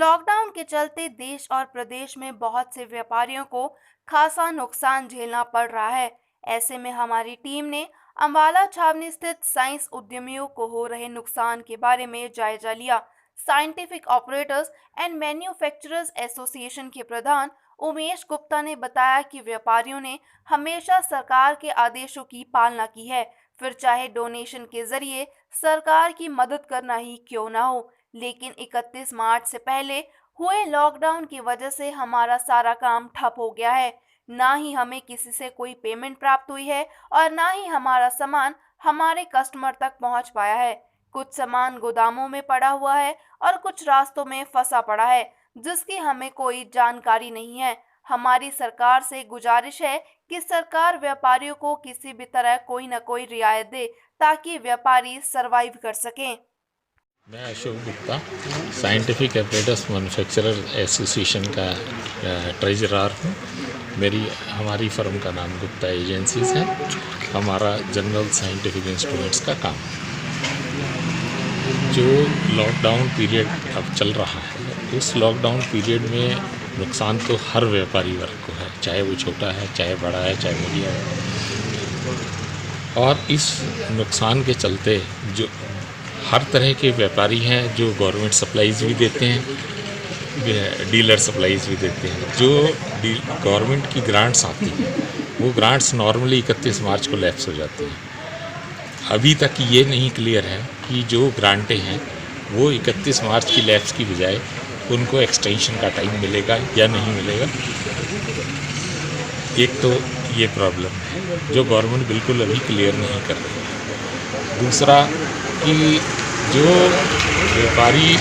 Lockdown के चलते देश और प्रदेश में बहुत से व्यापारियों को खासा नुकसान झेलना पड़ रहा है। ऐसे में हमारी टीम ने अंबाला छावनी स्थित साइंस उद्यमियों को हो रहे नुकसान के बारे में जायजा लिया। Scientific operators and manufacturers association के प्रधान उमेश गुप्ता ने बताया कि व्यापारियों ने हमेशा सरकार के आदेशों की पालना की है, फिर चाहे डोनेशन के जरिए सरकार की मदद करना ही क्यों ना हो। लेकिन 31 मार्च से पहले हुए लॉकडाउन की वजह से हमारा सारा काम ठप हो गया है। ना ही हमें किसी से कोई पेमेंट प्राप्त हुई है और ना ही हमारा सामान हमारे कस्टमर तक पहुंच पाया है। कुछ सामान गोदामों में पड़ा हुआ है और कुछ रास्तों में फंसा पड़ा है, जिसकी हमें कोई जानकारी नहीं है। हमारी सरकार से गुजारिश है कि सरकार व्यापारियों को किसी भी तरह कोई न कोई रियायत दे ताकि व्यापारी सरवाइव कर सकें। मैं Ashok Gupta scientific apparatus manufacturer association का ट्रेजरर हूँ। हमारी फर्म का नाम गुप्ता एजेंसीज है। हमारा जनरल साइंटिफिक इंस्ट्रूमेंट्स का काम है। जो लॉकडाउन पीरियड अब चल रहा है, उस लॉकडाउन पीरियड में नुकसान तो हर व्यापारी वर्ग को है, चाहे वो छोटा है, चाहे बड़ा है, चाहे मीडियम है। और इस नुकसान के चलते जो हर तरह के व्यापारी हैं, जो गवर्नमेंट सप्लाईज़ भी देते हैं, डीलर सप्लाईज़ भी देते हैं। जो गवर्नमेंट की ग्रांट्स आती हैं, वो ग्रांट्स नॉर्मली 31 मार्च को लैप्स हो जाती हैं। अभी तक ये नहीं क्लियर है कि जो ग्रांटें हैं वो 31 मार्च की लैप्स की बजाय उनको एक्सटेंशन का टाइम मिलेगा या नहीं मिलेगा। एक तो ये प्रॉब्लम है जो गवर्नमेंट बिल्कुल अभी क्लियर नहीं कर रही है। दूसरा कि जो व्यापारी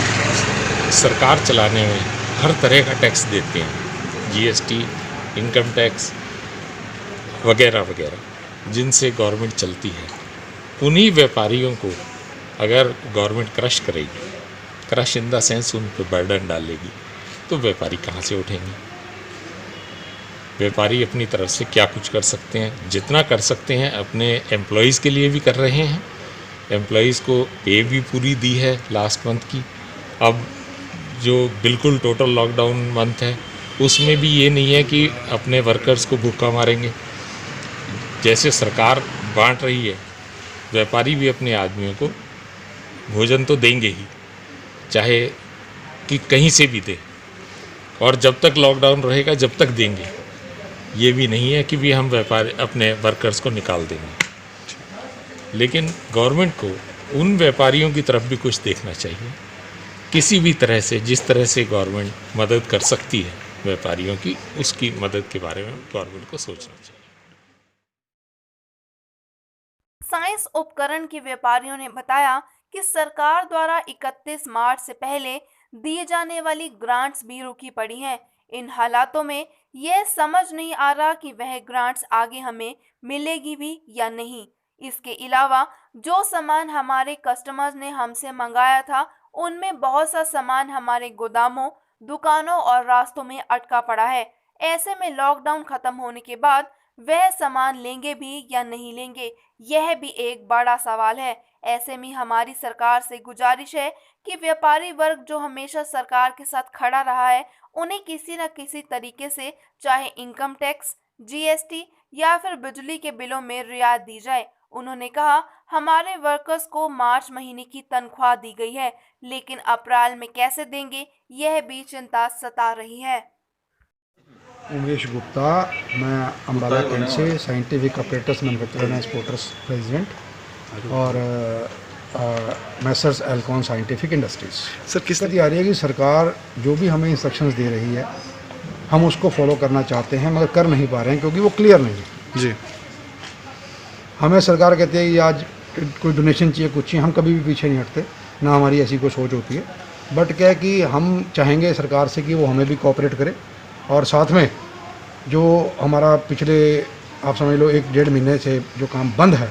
सरकार चलाने में हर तरह का टैक्स देते हैं, जीएसटी, इनकम टैक्स वगैरह वगैरह, जिनसे गवर्नमेंट चलती है, उन्हीं व्यापारियों को अगर गवर्नमेंट क्रश करेगी, क्रश इन द सेंस उन पर बर्डन डालेगी, तो व्यापारी कहाँ से उठेंगे। व्यापारी अपनी तरफ से क्या कुछ कर सकते हैं, जितना कर सकते हैं अपने एम्प्लॉयज़ के लिए भी कर रहे हैं। एम्प्लॉयज़ को पे भी पूरी दी है लास्ट मंथ की। अब जो बिल्कुल टोटल लॉकडाउन मंथ है, उसमें भी ये नहीं है कि अपने वर्कर्स को भूखा मारेंगे। जैसे सरकार बांट रही है, व्यापारी भी अपने आदमियों को भोजन तो देंगे ही, चाहे कि कहीं से भी दे, और जब तक लॉकडाउन रहेगा जब तक देंगे। ये भी नहीं है कि भी हम व्यापारी अपने वर्कर्स को निकाल देंगे। लेकिन गवर्नमेंट को उन व्यापारियों की तरफ भी कुछ देखना चाहिए। किसी भी तरह से, जिस तरह से गवर्नमेंट मदद कर सकती है व्यापारियों की, उसकी मदद के बारे में गवर्नमेंट को सोचना चाहिए। साइंस उपकरण के व्यापारियों ने बताया कि सरकार द्वारा 31 मार्च से पहले दिए जाने वाली ग्रांट्स भी रुकी पड़ी हैं। इन हालातों में यह समझ नहीं आ रहा कि वह ग्रांट्स आगे हमें मिलेगी भी या नहीं। इसके अलावा जो सामान हमारे कस्टमर्स ने हमसे मंगाया था, उनमें बहुत सा सामान हमारे गोदामों, दुकानों और रास्तों में अटका पड़ा है। ऐसे में लॉकडाउन खत्म होने के बाद वह सामान लेंगे भी या नहीं लेंगे, यह भी एक बड़ा सवाल है। ऐसे में हमारी सरकार से गुजारिश है कि व्यापारी वर्ग जो हमेशा सरकार के साथ खड़ा रहा है, उन्हें किसी न किसी तरीके से, चाहे इनकम टैक्स, जीएसटी या फिर बिजली के बिलों में रियायत दी जाए। उन्होंने कहा, हमारे वर्कर्स को मार्च महीने की तनख्वाह दी गई है, लेकिन अप्रैल में कैसे देंगे, यह भी चिंता सता रही है। उमेश गुप्ता, मैं अंबाला कैंट से scientific operators manufacturer and exporters president और messrs Elcon scientific industries. Sir, किस दिक्कत ये आ रही है कि सरकार जो भी हमें इंस्ट्रक्शंस दे रही है, हम उसको फॉलो करना चाहते हैं मगर कर नहीं पा रहे हैं क्योंकि वो क्लियर नहीं है जी। हमें सरकार कहती है कि आज कोई डोनेशन चाहिए, कुछ चाहिए, हम कभी भी पीछे नहीं हटते, ना हमारी ऐसी कोई सोच होती है। बट क्या है कि हम चाहेंगे सरकार से कि वो हमें भी कोऑपरेट करे, और साथ में जो हमारा पिछले आप समझ लो 1-1.5 महीने से जो काम बंद है,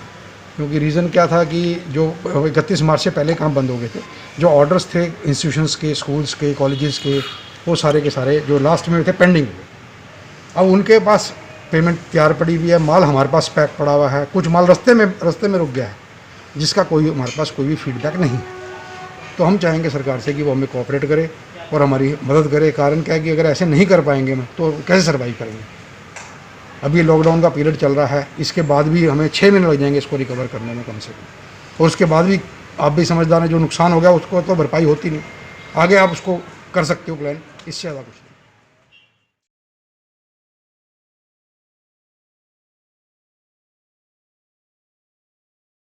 क्योंकि रीज़न क्या था कि जो 31 मार्च से पहले काम बंद हो गए थे, जो ऑर्डर्स थे इंस्टीट्यूशंस के, स्कूल्स के, कॉलेजेस के, वो सारे के सारे जो लास्ट में थे पेंडिंग। अब उनके पास पेमेंट तैयार पड़ी हुई है, माल हमारे पास पैक पड़ा हुआ है, कुछ माल रास्ते में रुक गया है, जिसका कोई हमारे पास कोई भी फीडबैक नहीं है। तो हम चाहेंगे सरकार से कि वो हमें कोऑपरेट करे और हमारी मदद करे। कारण क्या है कि अगर ऐसे नहीं कर पाएंगे हम तो कैसे सर्वाइव करेंगे। अभी लॉकडाउन का पीरियड चल रहा है, इसके बाद भी हमें 6 महीने लग जाएंगे इसको रिकवर करने में कम से कम। और उसके बाद भी आप भी समझदार हैं, जो नुकसान हो गया उसको तो भरपाई होती नहीं, आगे आप उसको कर सकते हो प्लान, इससे ज़्यादा कुछ नहीं।